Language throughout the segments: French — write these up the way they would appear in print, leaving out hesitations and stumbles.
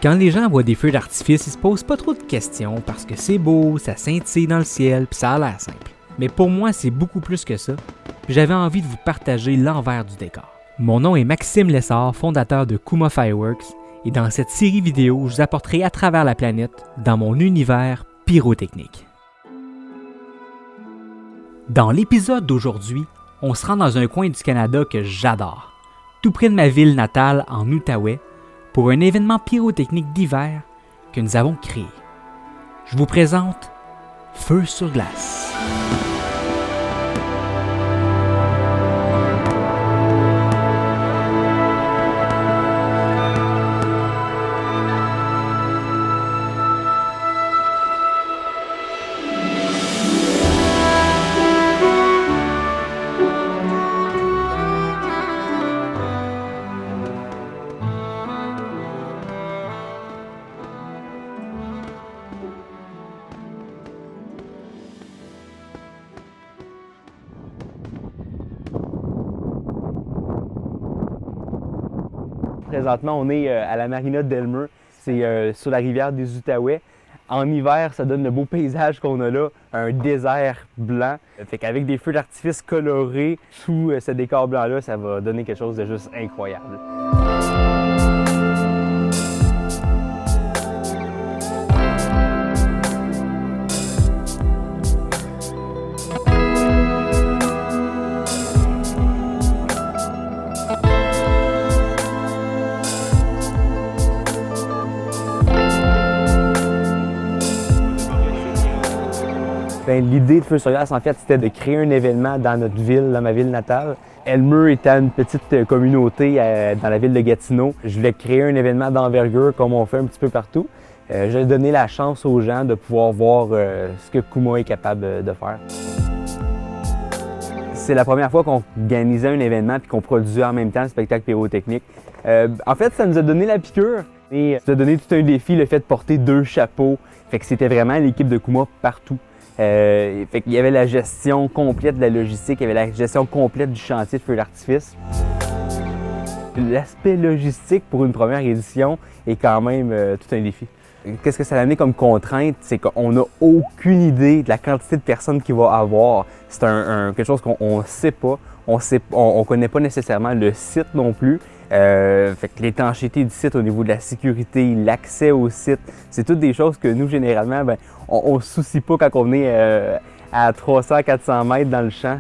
Quand les gens voient des feux d'artifice, ils se posent pas trop de questions parce que c'est beau, ça scintille dans le ciel, puis ça a l'air simple. Mais pour moi, c'est beaucoup plus que ça. J'avais envie de vous partager l'envers du décor. Mon nom est Maxime Lessard, fondateur de Kuma Fireworks, et dans cette série vidéo, je vous apporterai à travers la planète dans mon univers pyrotechnique. Dans l'épisode d'aujourd'hui, on se rend dans un coin du Canada que j'adore, tout près de ma ville natale en Outaouais, pour un événement pyrotechnique d'hiver que nous avons créé. Je vous présente Feu sur glace. Présentement, on est à la marina d'Elmer. C'est sur la rivière des Outaouais. En hiver, ça donne le beau paysage qu'on a là, un désert blanc. Fait qu'avec des feux d'artifice colorés sous ce décor blanc-là, ça va donner quelque chose de juste incroyable. L'idée de Feu sur glace, en fait, c'était de créer un événement dans notre ville, dans ma ville natale. Elmer étant une petite communauté dans la ville de Gatineau, je voulais créer un événement d'envergure comme on fait un petit peu partout. J'ai donné la chance aux gens de pouvoir voir ce que Kuma est capable de faire. C'est la première fois qu'on organisait un événement et qu'on produisait en même temps le spectacle pyrotechnique. En fait, ça nous a donné la piqûre et ça nous a donné tout un défi, le fait de porter 2 chapeaux. Fait que c'était vraiment l'équipe de Kuma partout. Fait qu'il y avait la gestion complète de la logistique, il y avait la gestion complète du chantier de feu d'artifice. L'aspect logistique pour une première édition est quand même tout un défi. Qu'est-ce que ça a amené comme contrainte? C'est qu'on n'a aucune idée de la quantité de personnes qu'il va avoir. C'est quelque chose qu'on ne sait pas. On ne connaît pas nécessairement le site non plus. Fait que l'étanchéité du site au niveau de la sécurité, l'accès au site, c'est toutes des choses que nous, généralement, on ne se soucie pas quand on est à 300-400 mètres dans le champ.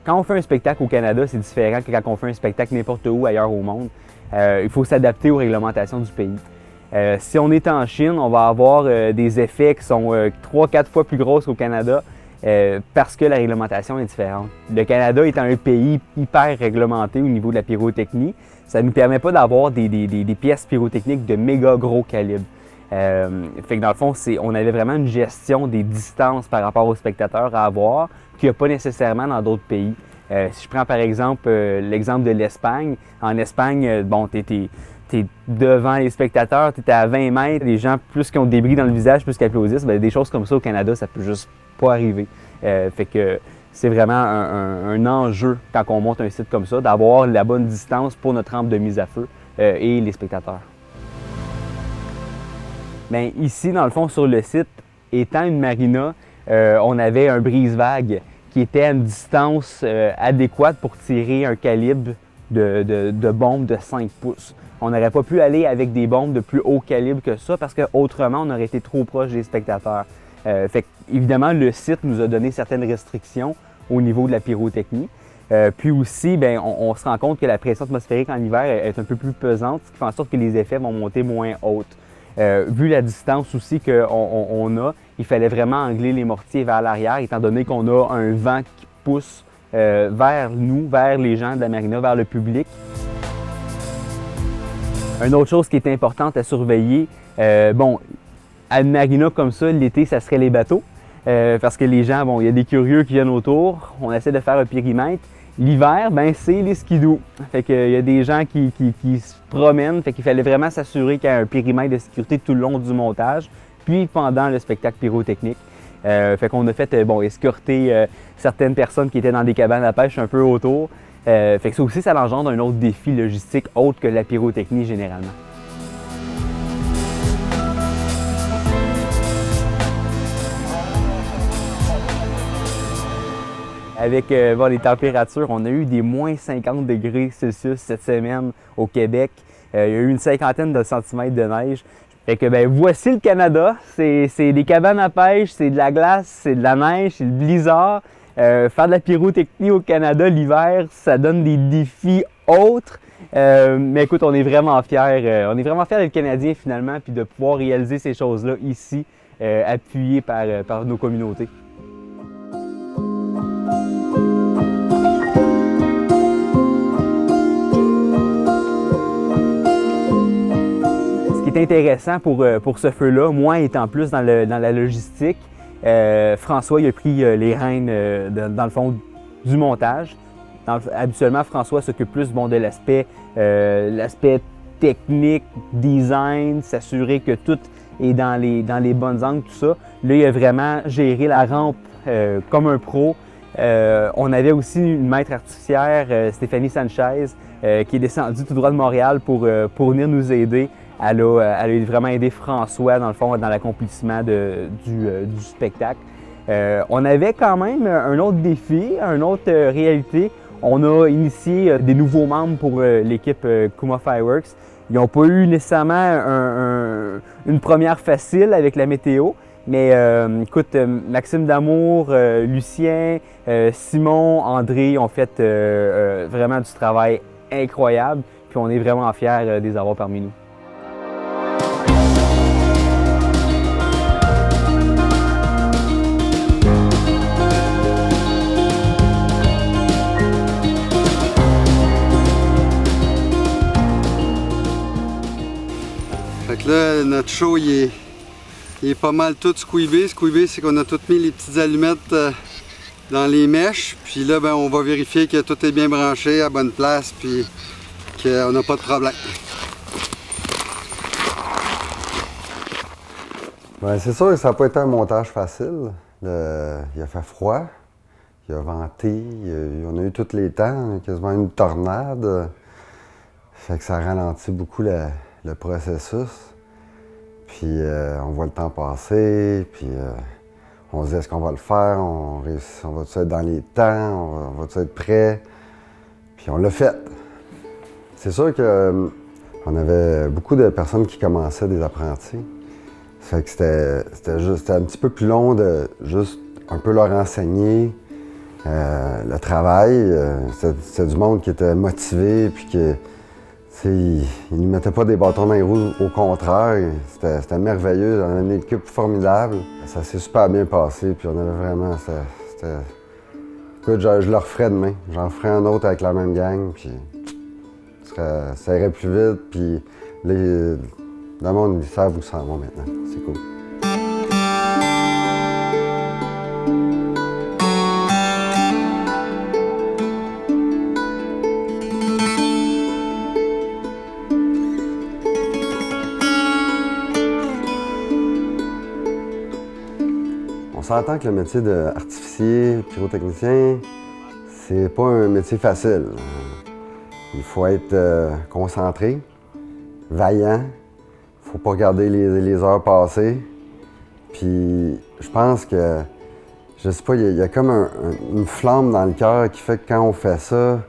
Quand on fait un spectacle au Canada, c'est différent que quand on fait un spectacle n'importe où ailleurs au monde. Il faut s'adapter aux réglementations du pays. Si on est en Chine, on va avoir des effets qui sont 3-4 fois plus grosses qu'au Canada. Parce que la réglementation est différente. Le Canada étant un pays hyper réglementé au niveau de la pyrotechnie, ça ne nous permet pas d'avoir des pièces pyrotechniques de méga gros calibre. Fait que dans le fond, on avait vraiment une gestion des distances par rapport aux spectateurs à avoir qu'il n'y a pas nécessairement dans d'autres pays. Si je prends par exemple l'exemple de l'Espagne, en Espagne, bon, t'es devant les spectateurs, tu es à 20 mètres, les gens, plus qu'ils ont des bris dans le visage, plus qu'ils applaudissent, des choses comme ça au Canada, ça peut juste pas arriver. Fait que c'est vraiment un enjeu quand on monte un site comme ça, d'avoir la bonne distance pour notre rampe de mise à feu et les spectateurs. Bien, ici, dans le fond, sur le site, étant une marina, on avait un brise-vague qui était à une distance adéquate pour tirer un calibre de bombe de 5 pouces. On n'aurait pas pu aller avec des bombes de plus haut calibre que ça parce qu'autrement, on aurait été trop proche des spectateurs. Fait évidemment, le site nous a donné certaines restrictions au niveau de la pyrotechnie. Puis aussi, on se rend compte que la pression atmosphérique en hiver est un peu plus pesante, ce qui fait en sorte que les effets vont monter moins hautes. Vu la distance aussi qu'on a, il fallait vraiment angler les mortiers vers l'arrière, étant donné qu'on a un vent qui pousse vers nous, vers les gens de la marina, vers le public. Une autre chose qui est importante à surveiller, à une marina comme ça, l'été, ça serait les bateaux. Parce que les gens, il y a des curieux qui viennent autour, on essaie de faire un périmètre. L'hiver, c'est les skidoo. Fait qu'il y a des gens qui se promènent, fait qu'il fallait vraiment s'assurer qu'il y a un périmètre de sécurité tout le long du montage, puis pendant le spectacle pyrotechnique. Fait qu'on a fait escorter certaines personnes qui étaient dans des cabanes à pêche un peu autour. Fait que ça aussi, ça engendre un autre défi logistique autre que la pyrotechnie généralement. avec les températures. On a eu des moins 50 degrés Celsius cette semaine au Québec. Il y a eu une 50aine de centimètres de neige. Fait que voici le Canada. C'est des cabanes à pêche, c'est de la glace, c'est de la neige, c'est le blizzard. Faire de la pyrotechnie au Canada l'hiver, ça donne des défis autres. Mais écoute, on est vraiment fiers. On est vraiment fiers d'être Canadiens finalement, puis de pouvoir réaliser ces choses-là ici, appuyés par nos communautés. Ce qui est intéressant pour ce feu-là, moi étant plus dans la logistique, François il a pris les rênes dans le fond du montage. Habituellement, François s'occupe plus de l'aspect technique, design, s'assurer que tout est dans les bonnes angles, tout ça. Là, il a vraiment géré la rampe comme un pro. On avait aussi une maître artificière, Stéphanie Sanchez, qui est descendue tout droit de Montréal pour venir nous aider. Elle a vraiment aidé François, dans le fond, dans l'accomplissement du spectacle. On avait quand même un autre défi, une autre réalité. On a initié des nouveaux membres pour l'équipe Kuma Fireworks. Ils n'ont pas eu nécessairement une première facile avec la météo, mais écoute, Maxime Damour, Lucien, Simon, André ont fait vraiment du travail incroyable, puis on est vraiment fiers de les avoir parmi nous. Fait que là, notre show, il est pas mal tout squeebé. Squeebé, c'est qu'on a tout mis les petites allumettes dans les mèches. Puis là, on va vérifier que tout est bien branché à bonne place, puis qu'on n'a pas de problème. C'est sûr que ça n'a pas été un montage facile. Il a fait froid, il a venté, on a eu tous les temps, on a quasiment une tornade. Fait que ça ralentit beaucoup le processus. Puis on voit le temps passer, puis on se dit est-ce qu'on va le faire, on va-tu être dans les temps, on va-tu être prêt? Puis on l'a fait. C'est sûr qu'on avait beaucoup de personnes qui commençaient, des apprentis. Fait que c'était un petit peu plus long de juste un peu leur enseigner le travail. C'était du monde qui était motivé, puis que ils ne mettaient pas des bâtons dans les roues, au contraire. C'était merveilleux, on avait une équipe formidable. Ça s'est super bien passé, puis on avait vraiment... Écoute, je le referais demain. J'en ferai un autre avec la même gang, puis ça irait plus vite, puis le monde, ils savent où ça va maintenant. C'est cool. On s'entend que le métier d'artificier, pyrotechnicien, c'est pas un métier facile. Il faut être concentré, vaillant, il faut pas regarder les heures passer. Puis je pense que, je sais pas, il y a comme une flamme dans le cœur qui fait que quand on fait ça,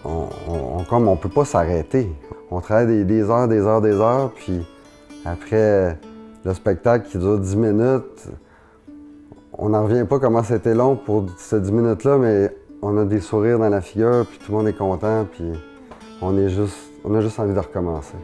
on peut pas s'arrêter. On travaille des heures, puis après le spectacle qui dure 10 minutes, on n'en revient pas comment c'était long pour ces 10 minutes-là, mais on a des sourires dans la figure, puis tout le monde est content, puis on a juste envie de recommencer.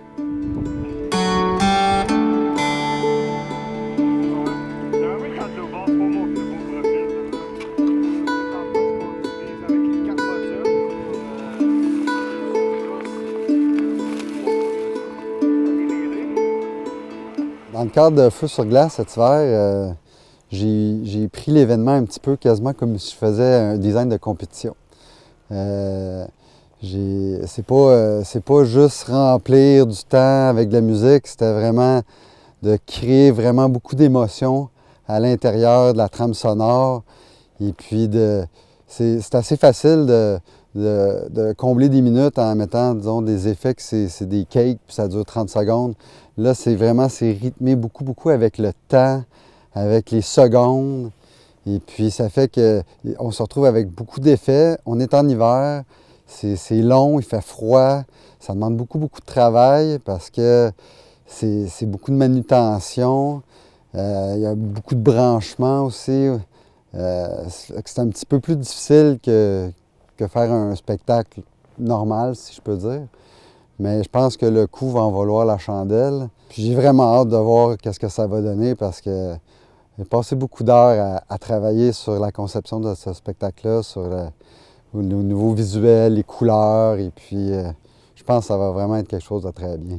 Dans le cadre de Feu sur glace cet hiver, j'ai pris l'événement un petit peu quasiment comme si je faisais un design de compétition. C'est pas juste remplir du temps avec de la musique, c'était vraiment de créer vraiment beaucoup d'émotions à l'intérieur de la trame sonore. Et puis c'est assez facile de combler des minutes en mettant, disons, des effets que c'est des cakes puis ça dure 30 secondes. Là, c'est rythmé beaucoup avec le temps, avec les secondes. Et puis, ça fait qu'on se retrouve avec beaucoup d'effets. On est en hiver, c'est long, il fait froid, ça demande beaucoup, beaucoup de travail parce que c'est beaucoup de manutention. Il y a beaucoup de branchements aussi. C'est un petit peu plus difficile que faire un spectacle normal, si je peux dire. Mais je pense que le coup va en valoir la chandelle. Puis j'ai vraiment hâte de voir qu'est-ce que ça va donner parce que j'ai passé beaucoup d'heures à travailler sur la conception de ce spectacle-là, sur le niveau visuel, les couleurs, et puis je pense que ça va vraiment être quelque chose de très bien.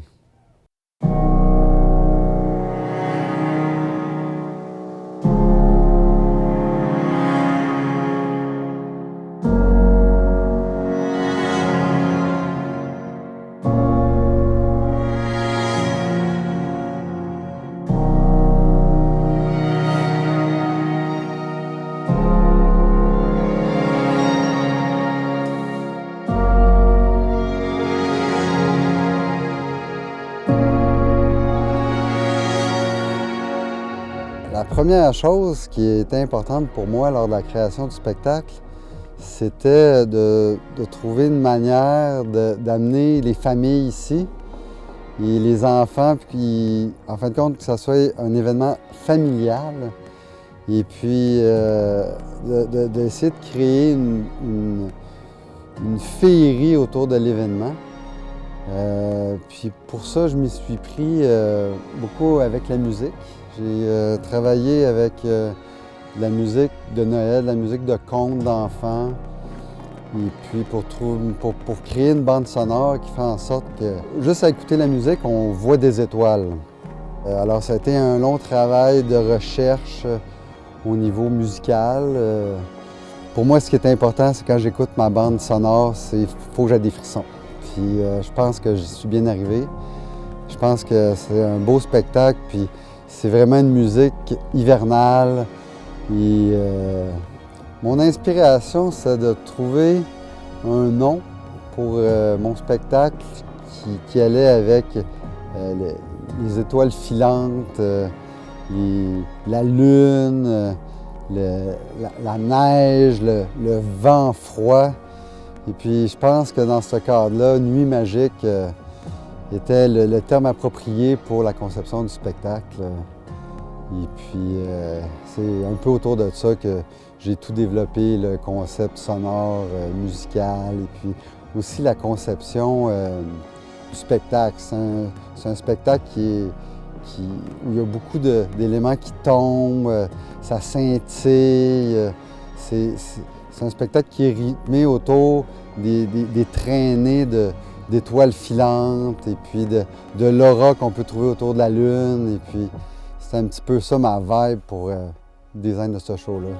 La première chose qui était importante pour moi lors de la création du spectacle, c'était de trouver une manière d'amener les familles ici et les enfants, puis en fin de compte que ça soit un événement familial et puis d'essayer de créer une féerie autour de l'événement. Puis pour ça, je m'y suis pris beaucoup avec la musique. J'ai travaillé avec la musique de Noël, la musique de contes d'enfants, et puis pour créer une bande sonore qui fait en sorte que, juste à écouter la musique, on voit des étoiles. Alors ça a été un long travail de recherche au niveau musical. Pour moi, ce qui est important, c'est quand j'écoute ma bande sonore, il faut que j'ai des frissons. Puis je pense que j'y suis bien arrivé. Je pense que c'est un beau spectacle, puis c'est vraiment une musique hivernale. Et mon inspiration, c'est de trouver un nom pour mon spectacle qui allait avec les étoiles filantes, la lune, la neige, le vent froid. Et puis je pense que dans ce cadre-là, Nuit magique était le terme approprié pour la conception du spectacle. Et puis c'est un peu autour de ça que j'ai tout développé, le concept sonore, musical, et puis aussi la conception du spectacle. C'est un spectacle où il y a beaucoup d'éléments qui tombent, ça scintille. C'est un spectacle qui est rythmé autour des traînées d'étoiles filantes et puis de l'aura qu'on peut trouver autour de la Lune. Et puis c'est un petit peu ça ma vibe pour le design de ce show-là.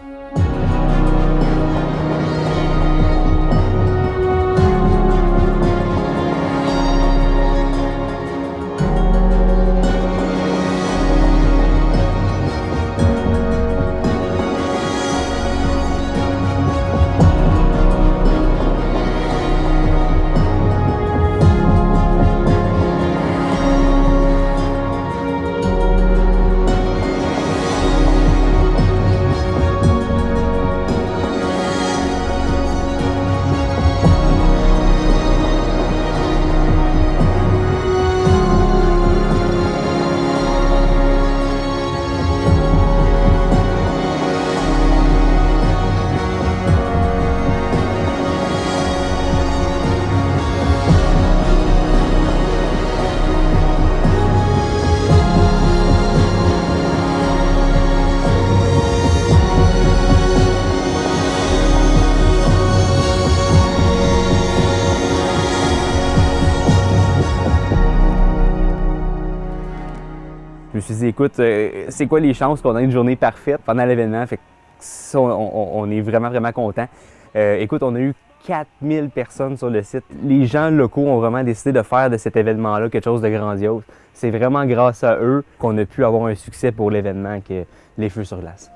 Je me suis dit, écoute, c'est quoi les chances qu'on ait une journée parfaite pendant l'événement? Fait que ça, on est vraiment, vraiment contents. Écoute, on a eu 4000 personnes sur le site. Les gens locaux ont vraiment décidé de faire de cet événement-là quelque chose de grandiose. C'est vraiment grâce à eux qu'on a pu avoir un succès pour l'événement que les Feux sur glace.